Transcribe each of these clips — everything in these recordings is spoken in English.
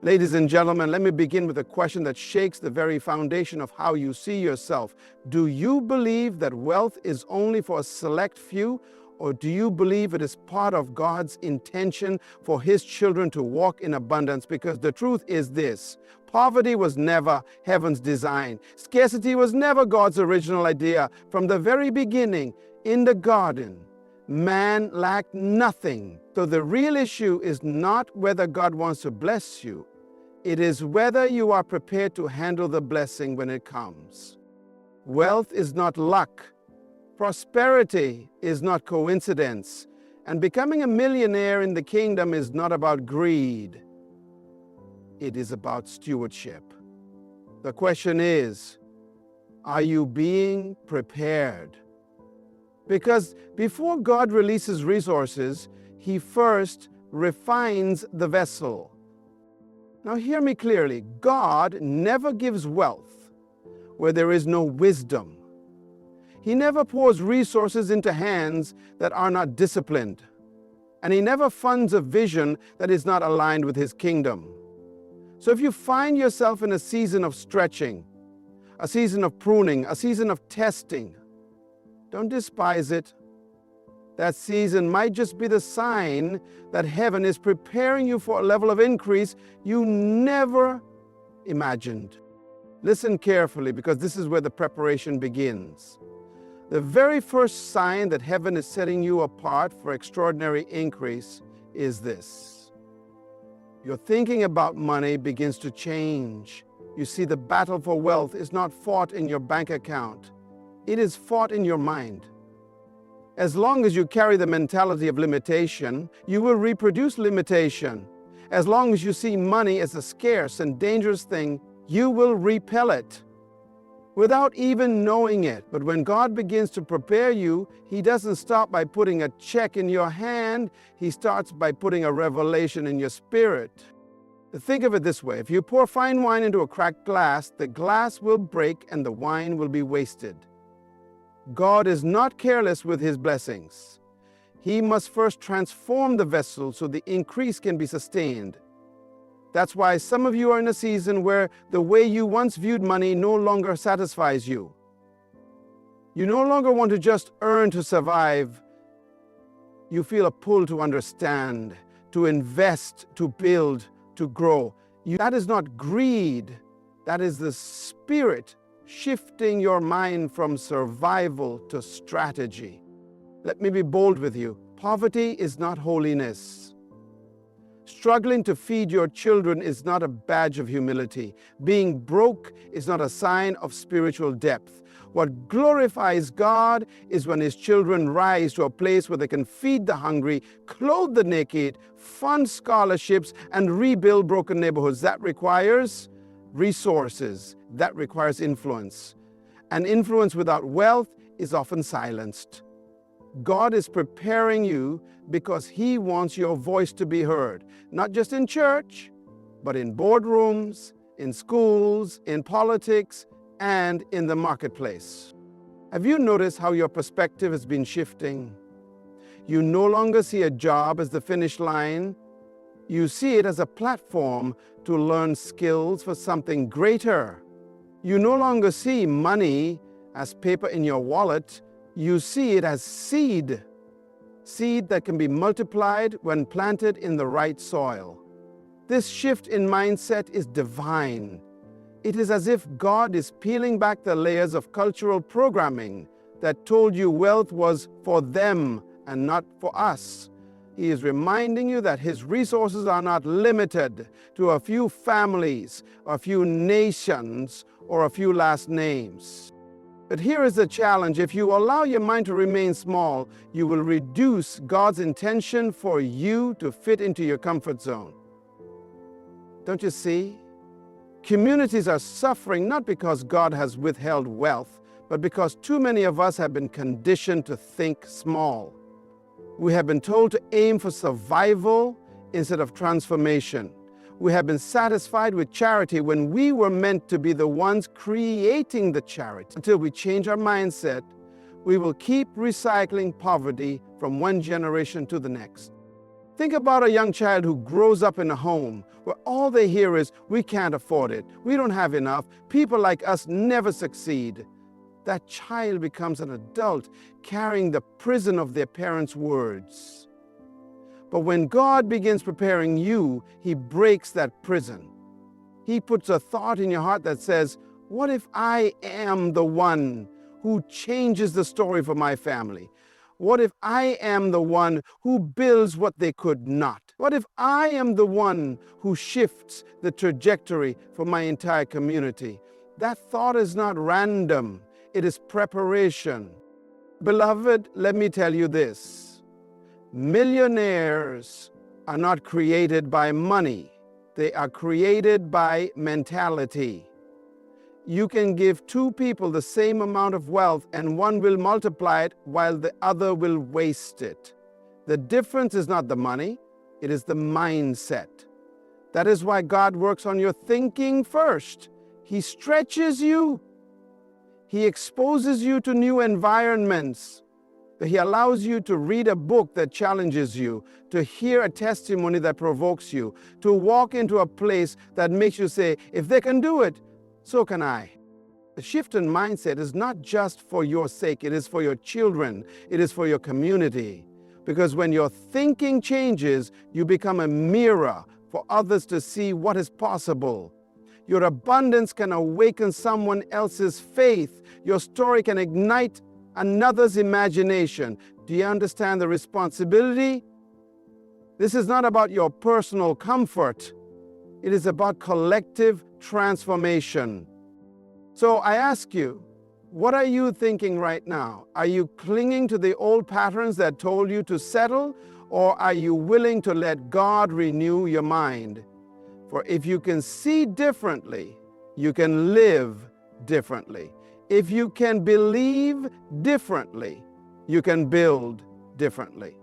Ladies and gentlemen, let me begin with a question that shakes the very foundation of how you see yourself. Do you believe that wealth is only for a select few, or do you believe it is part of God's intention for His children to walk in abundance? Because the truth is this: poverty was never heaven's design. Scarcity was never God's original idea. From the very beginning, in the garden, man lacked nothing. So the real issue is not whether God wants to bless you. It is whether you are prepared to handle the blessing when it comes. Wealth is not luck. Prosperity is not coincidence. And becoming a millionaire in the kingdom is not about greed. It is about stewardship. The question is, are you being prepared? Because before God releases resources, He first refines the vessel. Now hear me clearly. God never gives wealth where there is no wisdom. He never pours resources into hands that are not disciplined. And He never funds a vision that is not aligned with His kingdom. So if you find yourself in a season of stretching, a season of pruning, a season of testing, don't despise it. That season might just be the sign that heaven is preparing you for a level of increase you never imagined. Listen carefully, because this is where the preparation begins. The very first sign that heaven is setting you apart for extraordinary increase is this: your thinking about money begins to change. You see, the battle for wealth is not fought in your bank account. It is fought in your mind. As long as you carry the mentality of limitation, you will reproduce limitation. As long as you see money as a scarce and dangerous thing, you will repel it without even knowing it. But when God begins to prepare you, He doesn't stop by putting a check in your hand. He starts by putting a revelation in your spirit. Think of it this way: if you pour fine wine into a cracked glass, the glass will break and the wine will be wasted. God is not careless with His blessings. He must first transform the vessel so the increase can be sustained. That's why some of you are in a season where the way you once viewed money no longer satisfies you. You no longer want to just earn to survive. You feel a pull to understand, to invest, to build, to grow. That is not greed. That is the Spirit shifting your mind from survival to strategy. Let me be bold with you. Poverty is not holiness. Struggling to feed your children is not a badge of humility. Being broke is not a sign of spiritual depth. What glorifies God is when His children rise to a place where they can feed the hungry, clothe the naked, fund scholarships, and rebuild broken neighborhoods. That requires resources. That requires influence. And influence without wealth is often silenced. God is preparing you because He wants your voice to be heard, not just in church, but in boardrooms, in schools, in politics, and in the marketplace. Have you noticed how your perspective has been shifting? You no longer see a job as the finish line. You see it as a platform to learn skills for something greater. You no longer see money as paper in your wallet. You see it as seed. Seed that can be multiplied when planted in the right soil. This shift in mindset is divine. It is as if God is peeling back the layers of cultural programming that told you wealth was for them and not for us. He is reminding you that His resources are not limited to a few families, a few nations, or a few last names. But here is the challenge: if you allow your mind to remain small, you will reduce God's intention for you to fit into your comfort zone. Don't you see? Communities are suffering not because God has withheld wealth, but because too many of us have been conditioned to think small. We have been told to aim for survival instead of transformation. We have been satisfied with charity when we were meant to be the ones creating the charity. Until we change our mindset, we will keep recycling poverty from one generation to the next. Think about a young child who grows up in a home where all they hear is, "We can't afford it, we don't have enough, people like us never succeed." That child becomes an adult carrying the prison of their parents' words. But when God begins preparing you, He breaks that prison. He puts a thought in your heart that says, "What if I am the one who changes the story for my family? What if I am the one who builds what they could not? What if I am the one who shifts the trajectory for my entire community?" That thought is not random, it is preparation. Beloved, let me tell you this. Millionaires are not created by money. They are created by mentality. You can give two people the same amount of wealth and one will multiply it while the other will waste it. The difference is not the money, it is the mindset. That is why God works on your thinking first. He stretches you. He exposes you to new environments. He allows you to read a book that challenges you, to hear a testimony that provokes you, to walk into a place that makes you say, "If they can do it, so can I." The shift in mindset is not just for your sake, it is for your children, it is for your community. Because when your thinking changes, you become a mirror for others to see what is possible. Your abundance can awaken someone else's faith. Your story can ignite another's imagination. Do you understand the responsibility? This is not about your personal comfort. It is about collective transformation. So I ask you, what are you thinking right now? Are you clinging to the old patterns that told you to settle, or are you willing to let God renew your mind? For if you can see differently, you can live differently. If you can believe differently, you can build differently.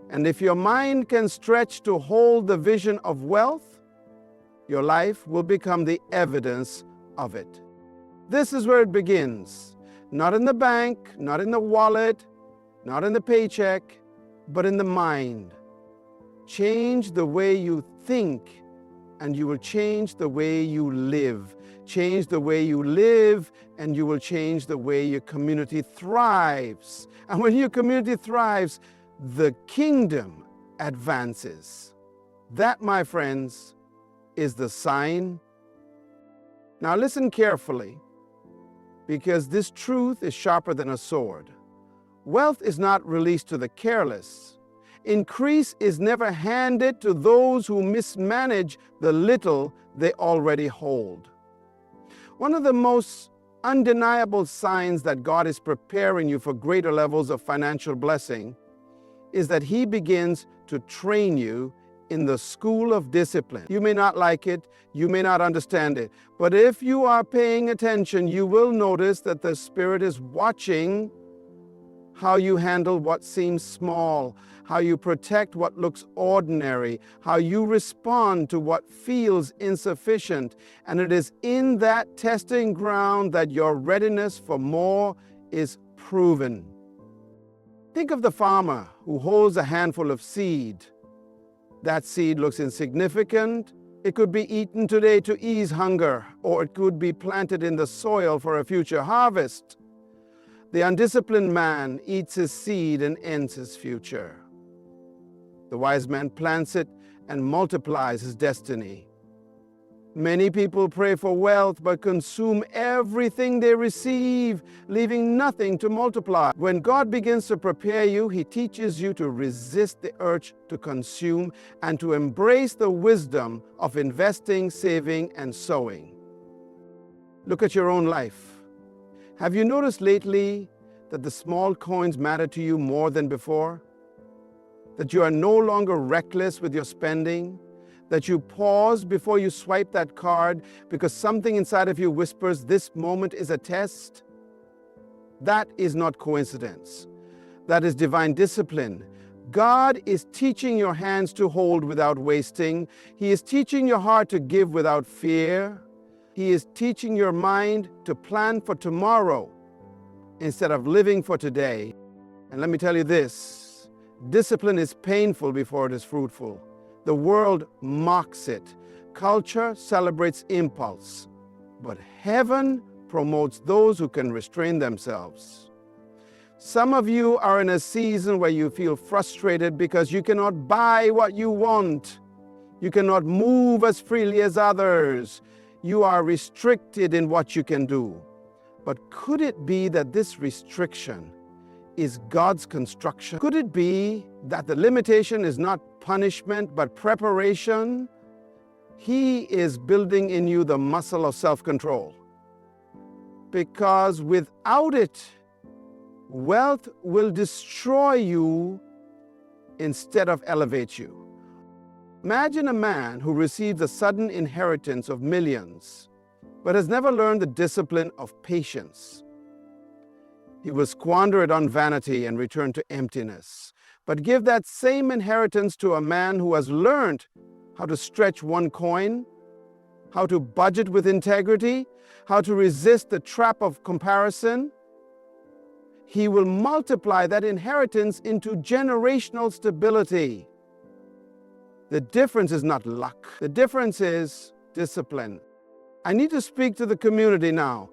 And if your mind can stretch to hold the vision of wealth, your life will become the evidence of it. This is where it begins. Not in the bank, not in the wallet, not in the paycheck, but in the mind. Change the way you think, and you will change the way you live. Change the way you live, and you will change the way your community thrives. And when your community thrives, the kingdom advances. That, my friends, is the sign. Now listen carefully, because this truth is sharper than a sword. Wealth is not released to the careless. Increase is never handed to those who mismanage the little they already hold. One of the most undeniable signs that God is preparing you for greater levels of financial blessing is that He begins to train you in the school of discipline. You may not like it, you may not understand it, but if you are paying attention, you will notice that the Spirit is watching how you handle what seems small, how you protect what looks ordinary, how you respond to what feels insufficient. And it is in that testing ground that your readiness for more is proven. Think of the farmer who holds a handful of seed. That seed looks insignificant. It could be eaten today to ease hunger, or it could be planted in the soil for a future harvest. The undisciplined man eats his seed and ends his future. The wise man plants it and multiplies his destiny. Many people pray for wealth but consume everything they receive, leaving nothing to multiply. When God begins to prepare you, He teaches you to resist the urge to consume and to embrace the wisdom of investing, saving, and sowing. Look at your own life. Have you noticed lately that the small coins matter to you more than before? That you are no longer reckless with your spending? That you pause before you swipe that card because something inside of you whispers, "This moment is a test"? That is not coincidence. That is divine discipline. God is teaching your hands to hold without wasting. He is teaching your heart to give without fear. He is teaching your mind to plan for tomorrow instead of living for today. And let me tell you this, Discipline is painful before it is fruitful. The world mocks it. Culture celebrates impulse. But heaven promotes those who can restrain themselves. Some of you are in a season where you feel frustrated because you cannot buy what you want. You cannot move as freely as others. You are restricted in what you can do. But could it be that this restriction is God's construction? Could it be that the limitation is not punishment but preparation? He is building in you the muscle of self-control. Because without it, wealth will destroy you instead of elevate you. Imagine a man who receives a sudden inheritance of millions, but has never learned the discipline of patience. He will squander it on vanity and return to emptiness. But give that same inheritance to a man who has learned how to stretch one coin, how to budget with integrity, how to resist the trap of comparison. He will multiply that inheritance into generational stability. The difference is not luck. The difference is discipline. I need to speak to the community now.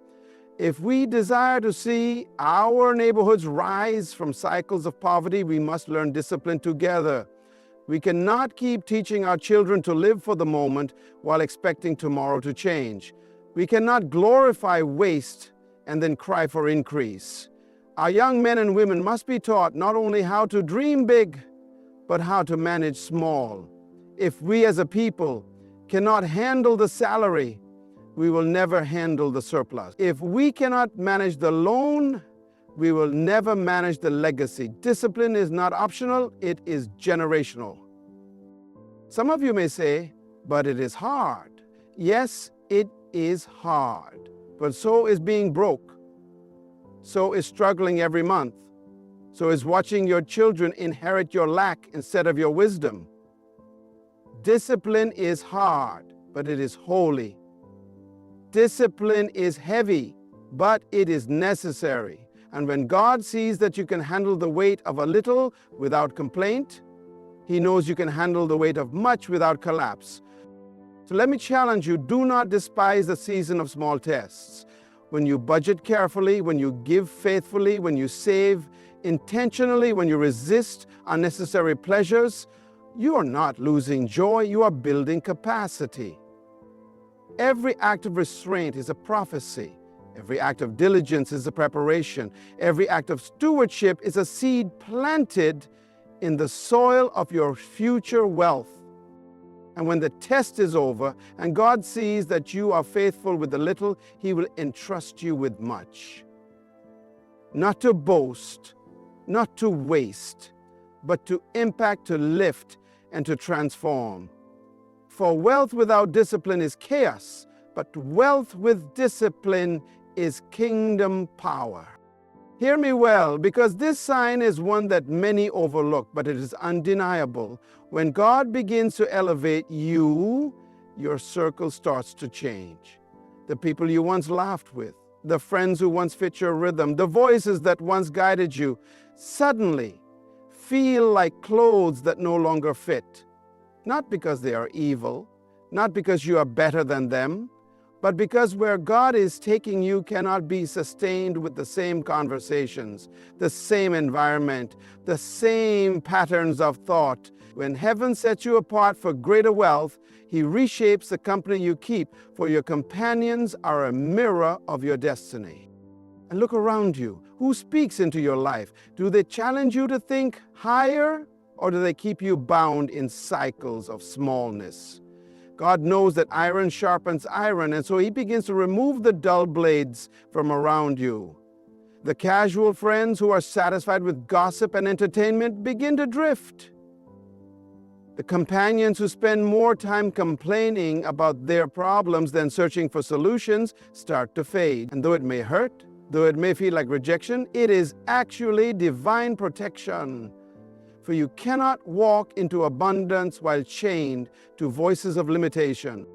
If we desire to see our neighborhoods rise from cycles of poverty, we must learn discipline together. We cannot keep teaching our children to live for the moment while expecting tomorrow to change. We cannot glorify waste and then cry for increase. Our young men and women must be taught not only how to dream big, but how to manage small. If we as a people cannot handle the salary, we will never handle the surplus. If we cannot manage the loan, we will never manage the legacy. Discipline is not optional, it is generational. Some of you may say, but it is hard. Yes, it is hard, but so is being broke. So is struggling every month. So is watching your children inherit your lack instead of your wisdom. Discipline is hard, but it is holy. Discipline is heavy, but it is necessary. And when God sees that you can handle the weight of a little without complaint, He knows you can handle the weight of much without collapse. So let me challenge you, do not despise the season of small tests. When you budget carefully, when you give faithfully, when you save intentionally, when you resist unnecessary pleasures, you are not losing joy, you are building capacity. Every act of restraint is a prophecy. Every act of diligence is a preparation. Every act of stewardship is a seed planted in the soil of your future wealth. And when the test is over and God sees that you are faithful with the little, He will entrust you with much. Not to boast, not to waste, but to impact, to lift, and to transform. For wealth without discipline is chaos, but wealth with discipline is kingdom power. Hear me well, because this sign is one that many overlook, but it is undeniable. When God begins to elevate you, your circle starts to change. The people you once laughed with, the friends who once fit your rhythm, the voices that once guided you, suddenly feel like clothes that no longer fit. Not because they are evil, not because you are better than them, but because where God is taking you cannot be sustained with the same conversations, the same environment, the same patterns of thought. When heaven sets you apart for greater wealth, He reshapes the company you keep, for your companions are a mirror of your destiny. And look around you. Who speaks into your life? Do they challenge you to think higher, or do they keep you bound in cycles of smallness? God knows that iron sharpens iron, and so He begins to remove the dull blades from around you. The casual friends who are satisfied with gossip and entertainment begin to drift. The companions who spend more time complaining about their problems than searching for solutions start to fade. And though it may hurt, though it may feel like rejection, it is actually divine protection. For you cannot walk into abundance while chained to voices of limitation.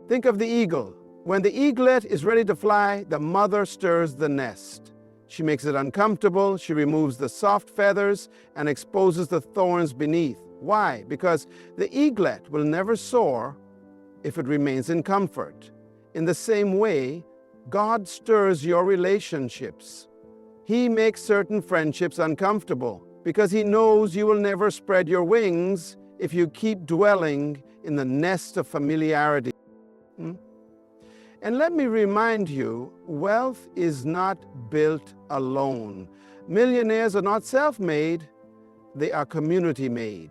Think of the eagle. When the eaglet is ready to fly, the mother stirs the nest. She makes it uncomfortable. She removes the soft feathers and exposes the thorns beneath. Why? Because the eaglet will never soar if it remains in comfort. In the same way, God stirs your relationships. He makes certain friendships uncomfortable because He knows you will never spread your wings if you keep dwelling in the nest of familiarity. And let me remind you, wealth is not built alone. Millionaires are not self-made, they are community-made.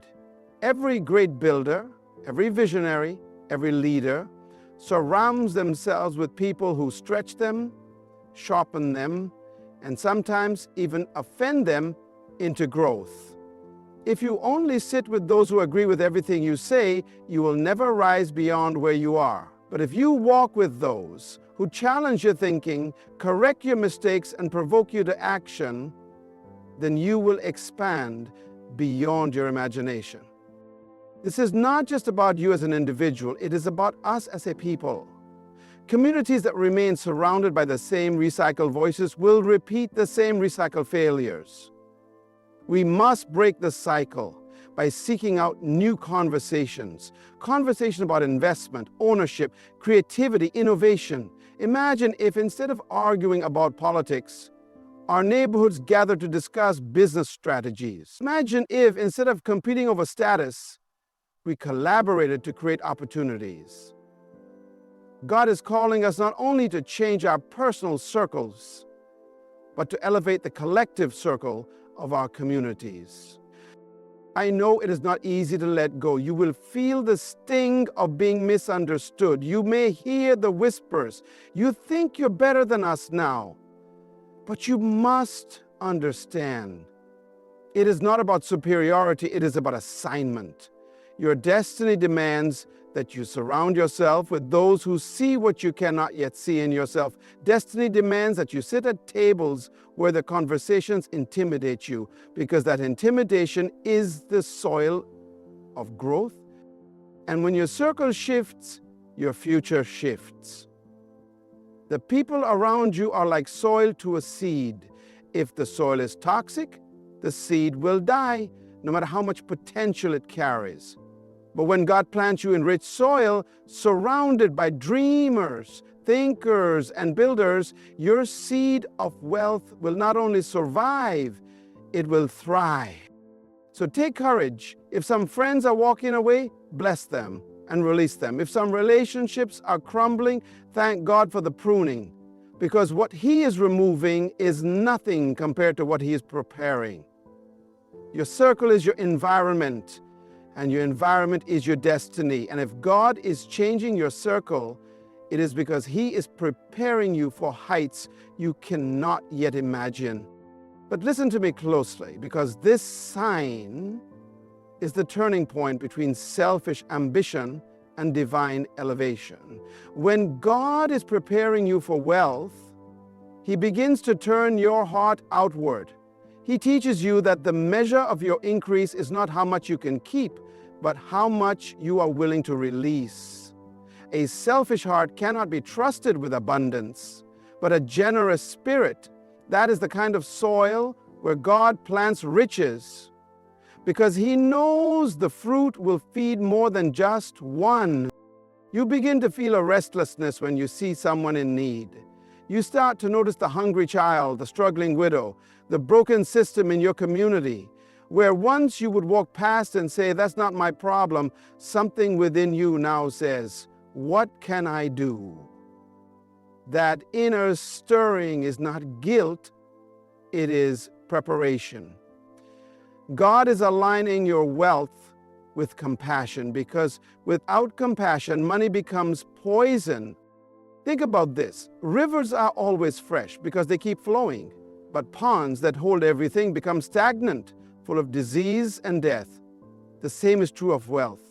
Every great builder, every visionary, every leader surrounds themselves with people who stretch them, sharpen them, and sometimes even offend them into growth. If you only sit with those who agree with everything you say, you will never rise beyond where you are. But if you walk with those who challenge your thinking, correct your mistakes, and provoke you to action, then you will expand beyond your imagination. This is not just about you as an individual, it is about us as a people. Communities that remain surrounded by the same recycled voices will repeat the same recycled failures. We must break the cycle by seeking out new conversations about investment, ownership, creativity, innovation. Imagine if instead of arguing about politics, our neighborhoods gathered to discuss business strategies. Imagine if instead of competing over status, we collaborated to create opportunities. God is calling us not only to change our personal circles, but to elevate the collective circle of our communities. I know it is not easy to let go. You will feel the sting of being misunderstood. You may hear the whispers. You think you're better than us now. But you must understand, it is not about superiority, it is about assignment. Your destiny demands that you surround yourself with those who see what you cannot yet see in yourself. Destiny demands that you sit at tables where the conversations intimidate you, because that intimidation is the soil of growth. And when your circle shifts, your future shifts. The people around you are like soil to a seed. If the soil is toxic, the seed will die, no matter how much potential it carries. But when God plants you in rich soil, surrounded by dreamers, thinkers, and builders, your seed of wealth will not only survive, it will thrive. So take courage. If some friends are walking away, bless them and release them. If some relationships are crumbling, thank God for the pruning, because what He is removing is nothing compared to what He is preparing. Your circle is your environment, and your environment is your destiny. And if God is changing your circle, it is because He is preparing you for heights you cannot yet imagine. But listen to me closely, because this sign is the turning point between selfish ambition and divine elevation. When God is preparing you for wealth, He begins to turn your heart outward. He teaches you that the measure of your increase is not how much you can keep, but how much you are willing to release. A selfish heart cannot be trusted with abundance, but a generous spirit, that is the kind of soil where God plants riches, because He knows the fruit will feed more than just one. You begin to feel a restlessness when you see someone in need. You start to notice the hungry child, the struggling widow, the broken system in your community, where once you would walk past and say, "That's not my problem," something within you now says, "What can I do?" That inner stirring is not guilt, it is preparation. God is aligning your wealth with compassion, because without compassion, money becomes poison. Think about this. Rivers are always fresh because they keep flowing, but ponds that hold everything become stagnant, full of disease and death. The same is true of wealth.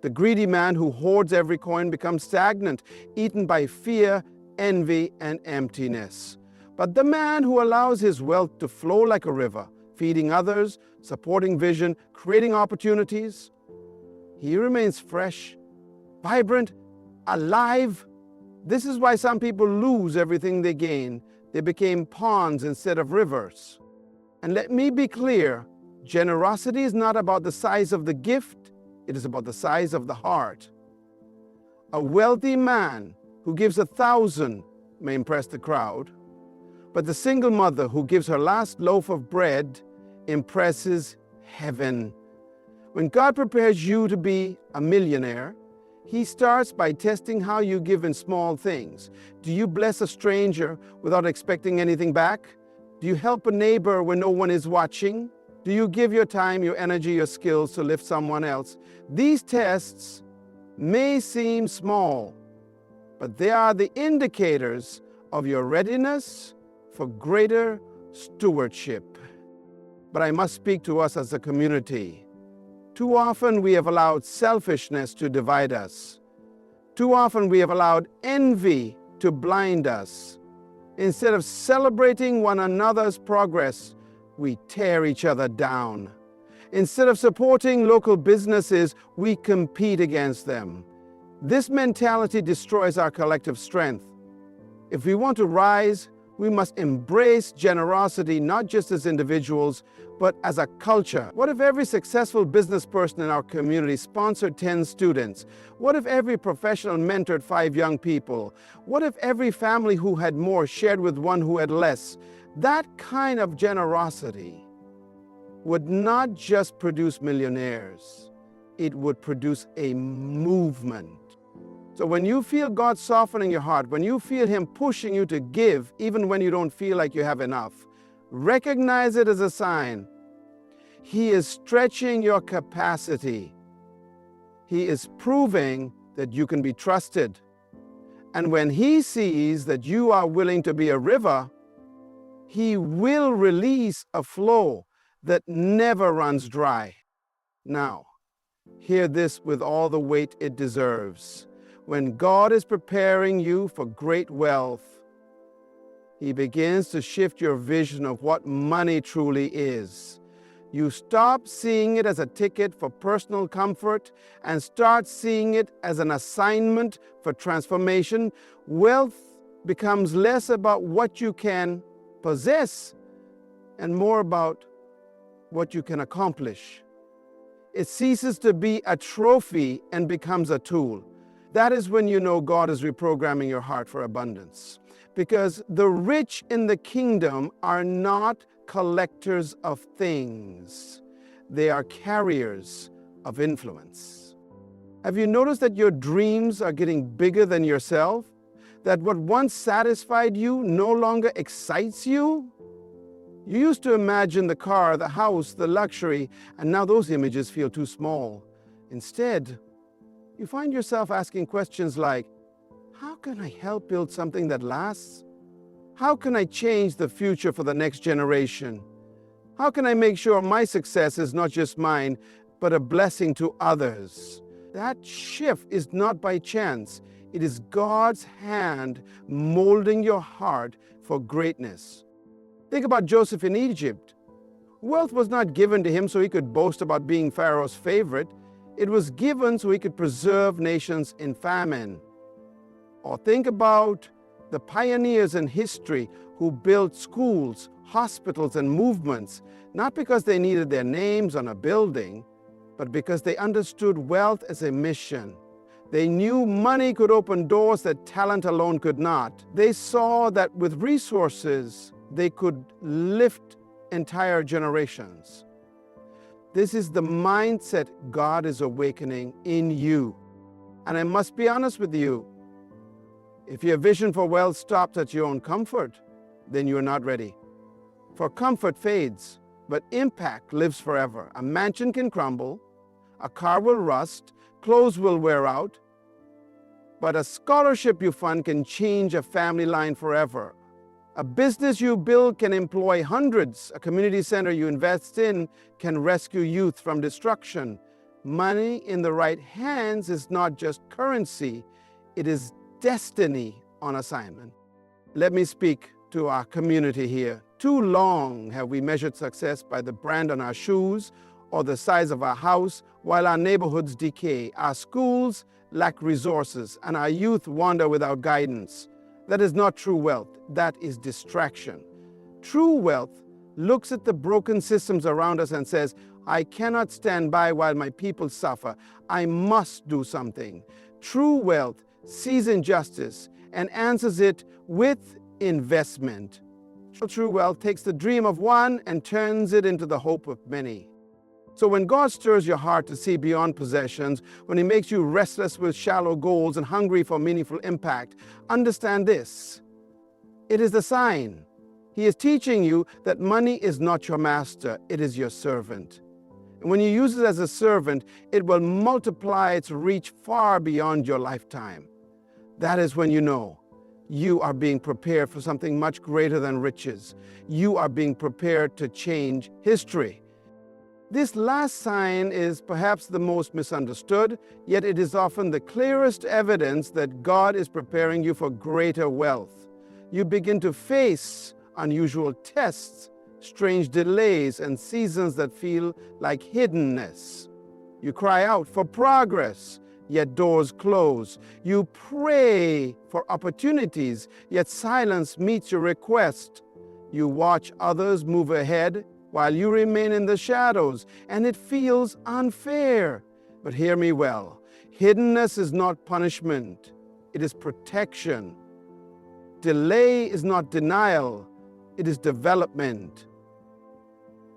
The greedy man who hoards every coin becomes stagnant, eaten by fear, envy, and emptiness. But the man who allows his wealth to flow like a river, feeding others, supporting vision, creating opportunities, he remains fresh, vibrant, alive. This is why some people lose everything they gain. They became ponds instead of rivers. And let me be clear, generosity is not about the size of the gift, it is about the size of the heart. A wealthy man who gives 1,000 may impress the crowd, but the single mother who gives her last loaf of bread impresses heaven. When God prepares you to be a millionaire, He starts by testing how you give in small things. Do you bless a stranger without expecting anything back? Do you help a neighbor when no one is watching? Do you give your time, your energy, your skills to lift someone else? These tests may seem small, but they are the indicators of your readiness for greater stewardship. But I must speak to us as a community. Too often we have allowed selfishness to divide us. Too often we have allowed envy to blind us. Instead of celebrating one another's progress, we tear each other down. Instead of supporting local businesses, we compete against them. This mentality destroys our collective strength. If we want to rise, we must embrace generosity not just as individuals, but as a culture. What if every successful business person in our community sponsored 10 students? What if every professional mentored 5 young people? What if every family who had more shared with one who had less? That kind of generosity would not just produce millionaires, it would produce a movement. So when you feel God softening your heart, when you feel Him pushing you to give, even when you don't feel like you have enough, recognize it as a sign. He is stretching your capacity. He is proving that you can be trusted. And when He sees that you are willing to be a river, He will release a flow that never runs dry. Now, hear this with all the weight it deserves. When God is preparing you for great wealth, He begins to shift your vision of what money truly is. You stop seeing it as a ticket for personal comfort and start seeing it as an assignment for transformation. Wealth becomes less about what you can possess and more about what you can accomplish. It ceases to be a trophy and becomes a tool. That is when you know God is reprogramming your heart for abundance. Because the rich in the kingdom are not collectors of things. They are carriers of influence. Have you noticed that your dreams are getting bigger than yourself? That what once satisfied you no longer excites you? You used to imagine the car, the house, the luxury, and now those images feel too small. Instead, you find yourself asking questions like, how can I help build something that lasts? How can I change the future for the next generation? How can I make sure my success is not just mine, but a blessing to others? That shift is not by chance. It is God's hand molding your heart for greatness. Think about Joseph in Egypt. Wealth was not given to him so he could boast about being Pharaoh's favorite. It was given so he could preserve nations in famine. Or think about the pioneers in history who built schools, hospitals, and movements, not because they needed their names on a building, but because they understood wealth as a mission. They knew money could open doors that talent alone could not. They saw that with resources, they could lift entire generations. This is the mindset God is awakening in you. And I must be honest with you, if your vision for wealth stops at your own comfort, then you are not ready. For comfort fades, but impact lives forever. A mansion can crumble, a car will rust, clothes will wear out, but a scholarship you fund can change a family line forever. A business you build can employ hundreds. A community center you invest in can rescue youth from destruction. Money in the right hands is not just currency, it is destiny on assignment. Let me speak to our community here. Too long have we measured success by the brand on our shoes or the size of our house, while our neighborhoods decay, our schools lack resources, and our youth wander without guidance. That is not true wealth. That is distraction. True wealth looks at the broken systems around us and says, I cannot stand by while my people suffer. I must do something. True wealth sees injustice and answers it with investment. True wealth takes the dream of one and turns it into the hope of many. So when God stirs your heart to see beyond possessions, when He makes you restless with shallow goals and hungry for meaningful impact, understand this. It is the sign. He is teaching you that money is not your master, it is your servant. And when you use it as a servant, it will multiply its reach far beyond your lifetime. That is when you know you are being prepared for something much greater than riches. You are being prepared to change history. This last sign is perhaps the most misunderstood, yet it is often the clearest evidence that God is preparing you for greater wealth. You begin to face unusual tests, strange delays, and seasons that feel like hiddenness. You cry out for progress, yet doors close. You pray for opportunities, yet silence meets your request. You watch others move ahead while you remain in the shadows, and it feels unfair. But hear me well. Hiddenness is not punishment. It is protection. Delay is not denial. It is development.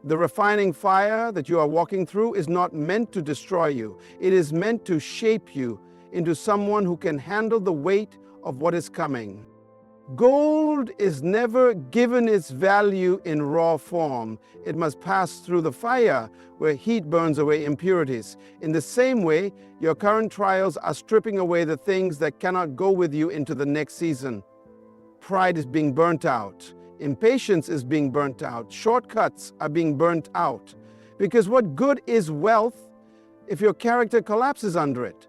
The refining fire that you are walking through is not meant to destroy you. It is meant to shape you into someone who can handle the weight of what is coming. Gold is never given its value in raw form. It must pass through the fire where heat burns away impurities. In the same way, your current trials are stripping away the things that cannot go with you into the next season. Pride is being burnt out. Impatience is being burnt out. Shortcuts are being burnt out. Because what good is wealth if your character collapses under it?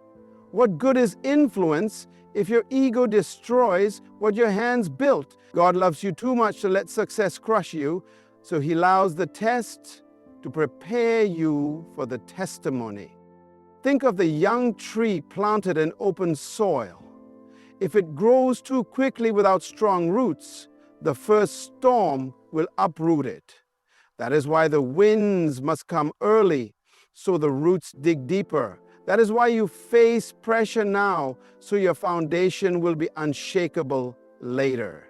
What good is influence if your ego destroys what your hands built? God loves you too much to let success crush you, so He allows the test to prepare you for the testimony. Think of the young tree planted in open soil. If it grows too quickly without strong roots, the first storm will uproot it. That is why the winds must come early, so the roots dig deeper. That is why you face pressure now, so your foundation will be unshakable later.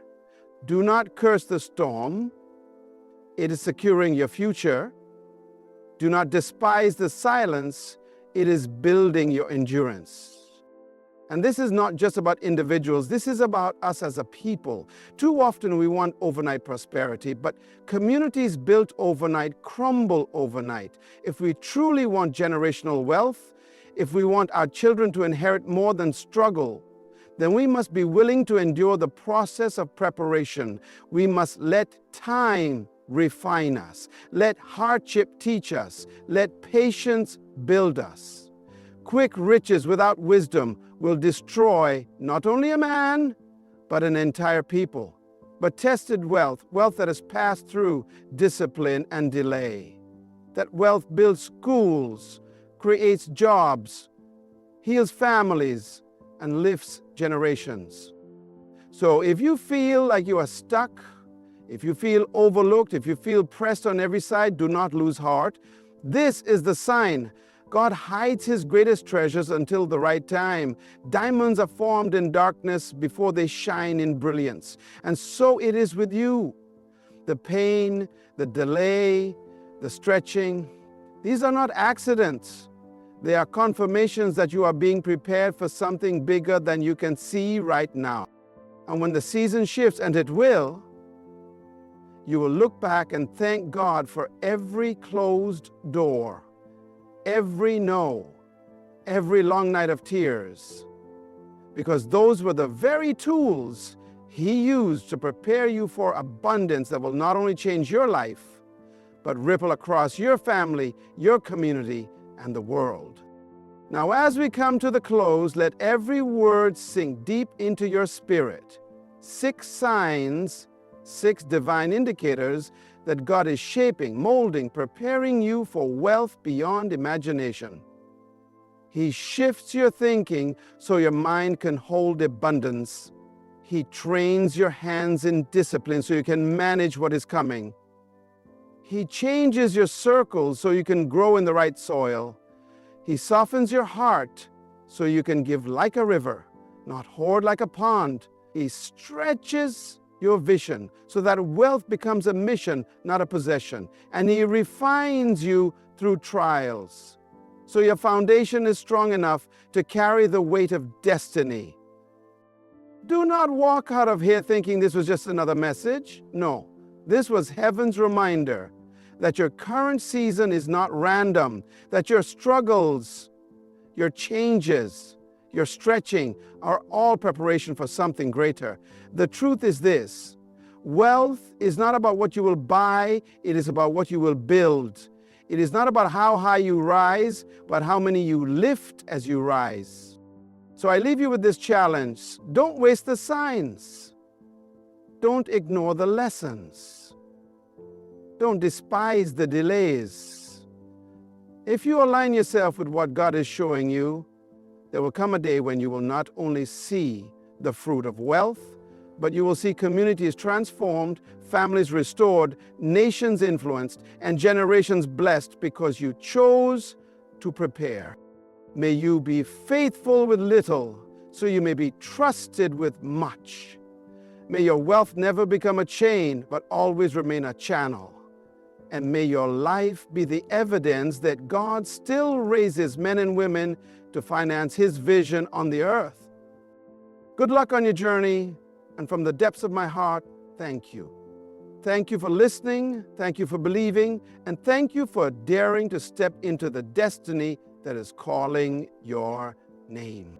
Do not curse the storm. It is securing your future. Do not despise the silence. It is building your endurance. And this is not just about individuals. This is about us as a people. Too often we want overnight prosperity, but communities built overnight crumble overnight. If we truly want generational wealth, if we want our children to inherit more than struggle, then we must be willing to endure the process of preparation. We must let time refine us. Let hardship teach us. Let patience build us. Quick riches without wisdom will destroy not only a man, but an entire people. But tested wealth, wealth that has passed through discipline and delay. That wealth builds schools, creates jobs, heals families, and lifts generations. So if you feel like you are stuck, if you feel overlooked, if you feel pressed on every side, do not lose heart. This is the sign. God hides His greatest treasures until the right time. Diamonds are formed in darkness before they shine in brilliance. And so it is with you. The pain, the delay, the stretching, these are not accidents. They are confirmations that you are being prepared for something bigger than you can see right now. And when the season shifts, and it will, you will look back and thank God for every closed door, every no, every long night of tears, because those were the very tools He used to prepare you for abundance that will not only change your life, but ripple across your family, your community, and the world. Now, as we come to the close, let every word sink deep into your spirit. 6 signs, 6 divine indicators that God is shaping, molding, preparing you for wealth beyond imagination. He shifts your thinking so your mind can hold abundance. He trains your hands in discipline so you can manage what is coming. He changes your circles so you can grow in the right soil. He softens your heart so you can give like a river, not hoard like a pond. He stretches your vision so that wealth becomes a mission, not a possession. And He refines you through trials, so your foundation is strong enough to carry the weight of destiny. Do not walk out of here thinking this was just another message. No, this was heaven's reminder that your current season is not random, that your struggles, your changes, your stretching are all preparation for something greater. The truth is this: wealth is not about what you will buy, it is about what you will build. It is not about how high you rise, but how many you lift as you rise. So I leave you with this challenge. Don't waste the signs. Don't ignore the lessons. Don't despise the delays. If you align yourself with what God is showing you, there will come a day when you will not only see the fruit of wealth, but you will see communities transformed, families restored, nations influenced, and generations blessed because you chose to prepare. May you be faithful with little, so you may be trusted with much. May your wealth never become a chain, but always remain a channel. And may your life be the evidence that God still raises men and women to finance His vision on the earth. Good luck on your journey, and from the depths of my heart, thank you. Thank you for listening, thank you for believing, and thank you for daring to step into the destiny that is calling your name.